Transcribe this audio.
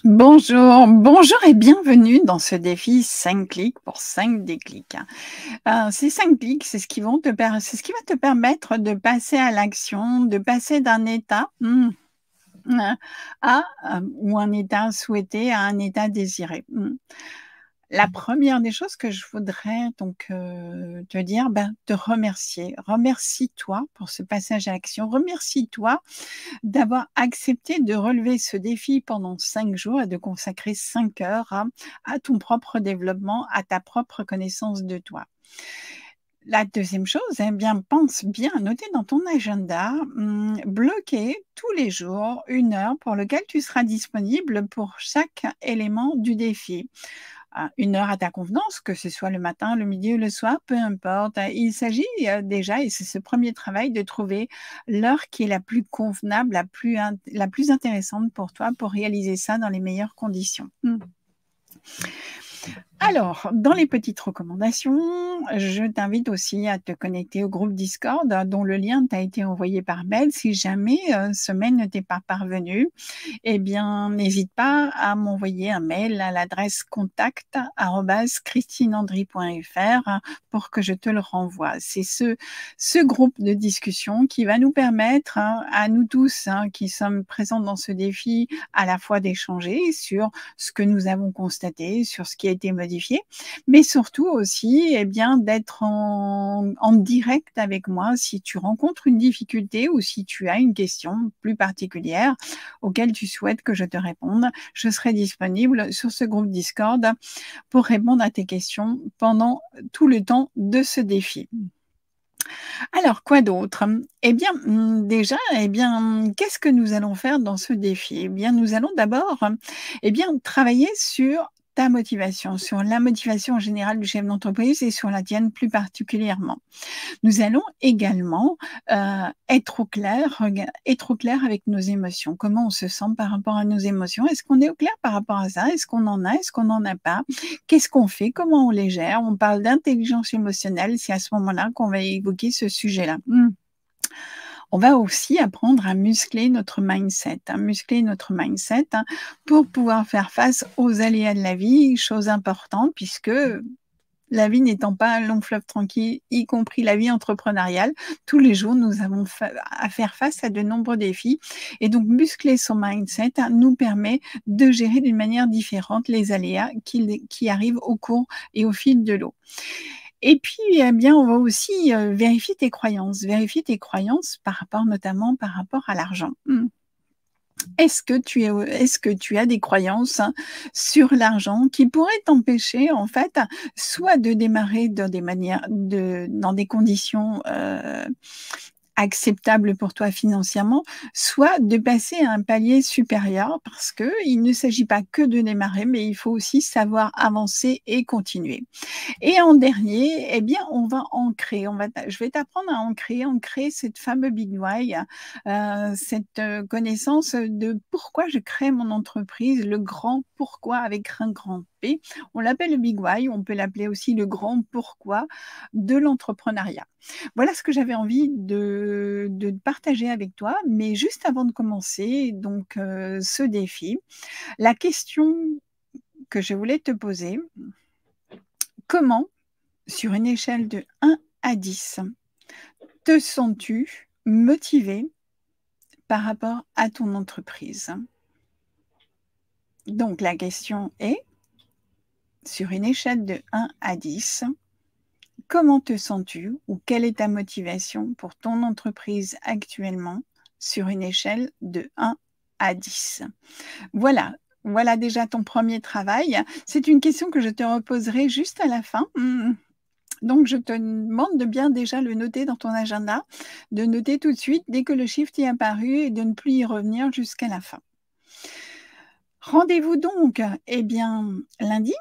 Bonjour, bonjour et bienvenue dans ce défi 5 clics pour 5 déclics. Ces 5 clics, c'est ce qui va te permettre de passer à l'action, de passer d'un état à, ou un état souhaité à un état désiré. La première des choses que je voudrais donc te dire, te remercier. Remercie-toi pour ce passage à l'action. Remercie-toi d'avoir accepté de relever ce défi pendant 5 jours et de consacrer 5 heures à ton propre développement, à ta propre connaissance de toi. La deuxième chose, pense bien à noter dans ton agenda, bloquer tous les jours 1 heure pour lequel tu seras disponible pour chaque élément du défi. 1 heure à ta convenance, que ce soit le matin, le midi ou le soir, peu importe. Il s'agit déjà, et c'est ce premier travail, de trouver l'heure qui est la plus convenable, la plus intéressante pour toi pour réaliser ça dans les meilleures conditions. Alors, dans les petites recommandations, je t'invite aussi à te connecter au groupe Discord dont le lien t'a été envoyé par mail. Si jamais ce mail ne t'est pas parvenu, eh bien, n'hésite pas à m'envoyer un mail à l'adresse contact@christineandry.fr pour que je te le renvoie. C'est ce groupe de discussion qui va nous permettre à nous tous qui sommes présents dans ce défi à la fois d'échanger sur ce que nous avons constaté, sur ce qui a été modifié, mais surtout aussi d'être en direct avec moi si tu rencontres une difficulté ou si tu as une question plus particulière auquel tu souhaites que je te réponde. Je serai disponible sur ce groupe Discord pour répondre à tes questions pendant tout le temps de ce défi. Alors, quoi d'autre? Déjà, qu'est-ce que nous allons faire dans ce défi? Nous allons d'abord, travailler sur ta motivation, sur la motivation en général du chef d'entreprise et sur la tienne plus particulièrement. Nous allons également être au clair avec nos émotions. Comment on se sent par rapport à nos émotions? Est-ce qu'on est au clair par rapport à ça? Est-ce qu'on en a? Est-ce qu'on n'en a pas? Qu'est-ce qu'on fait? Comment on les gère? On parle d'intelligence émotionnelle, c'est à ce moment-là qu'on va évoquer ce sujet-là. On va aussi apprendre à muscler notre mindset, pour pouvoir faire face aux aléas de la vie, chose importante puisque la vie n'étant pas un long fleuve tranquille, y compris la vie entrepreneuriale, tous les jours, nous avons à faire face à de nombreux défis. Et donc, muscler son mindset nous permet de gérer d'une manière différente les aléas qui arrivent au cours et au fil de l'eau. Et puis, on va aussi vérifier tes croyances. Vérifier tes croyances notamment par rapport à l'argent. Est-ce que tu as des croyances sur l'argent qui pourraient t'empêcher, en fait, soit de démarrer dans des conditions acceptable pour toi financièrement, soit de passer à un palier supérieur parce qu'il ne s'agit pas que de démarrer, mais il faut aussi savoir avancer et continuer. Et en dernier, on va ancrer. Je vais t'apprendre à ancrer cette fameuse Big Why, cette connaissance de pourquoi je crée mon entreprise, le grand pourquoi avec un grand P. On l'appelle le Big Why, on peut l'appeler aussi le grand pourquoi de l'entrepreneuriat. Voilà ce que j'avais envie de partager avec toi, mais juste avant de commencer donc ce défi, la question que je voulais te poser: comment, sur une échelle de 1 à 10, te sens-tu motivé par rapport à ton entreprise? Donc la question est, sur une échelle de 1 à 10, comment te sens-tu ou quelle est ta motivation pour ton entreprise actuellement sur une échelle de 1 à 10? Voilà, voilà déjà ton premier travail. C'est une question que je te reposerai juste à la fin. Donc, je te demande de bien déjà le noter dans ton agenda, de noter tout de suite dès que le shift est apparu et de ne plus y revenir jusqu'à la fin. Rendez-vous donc, lundi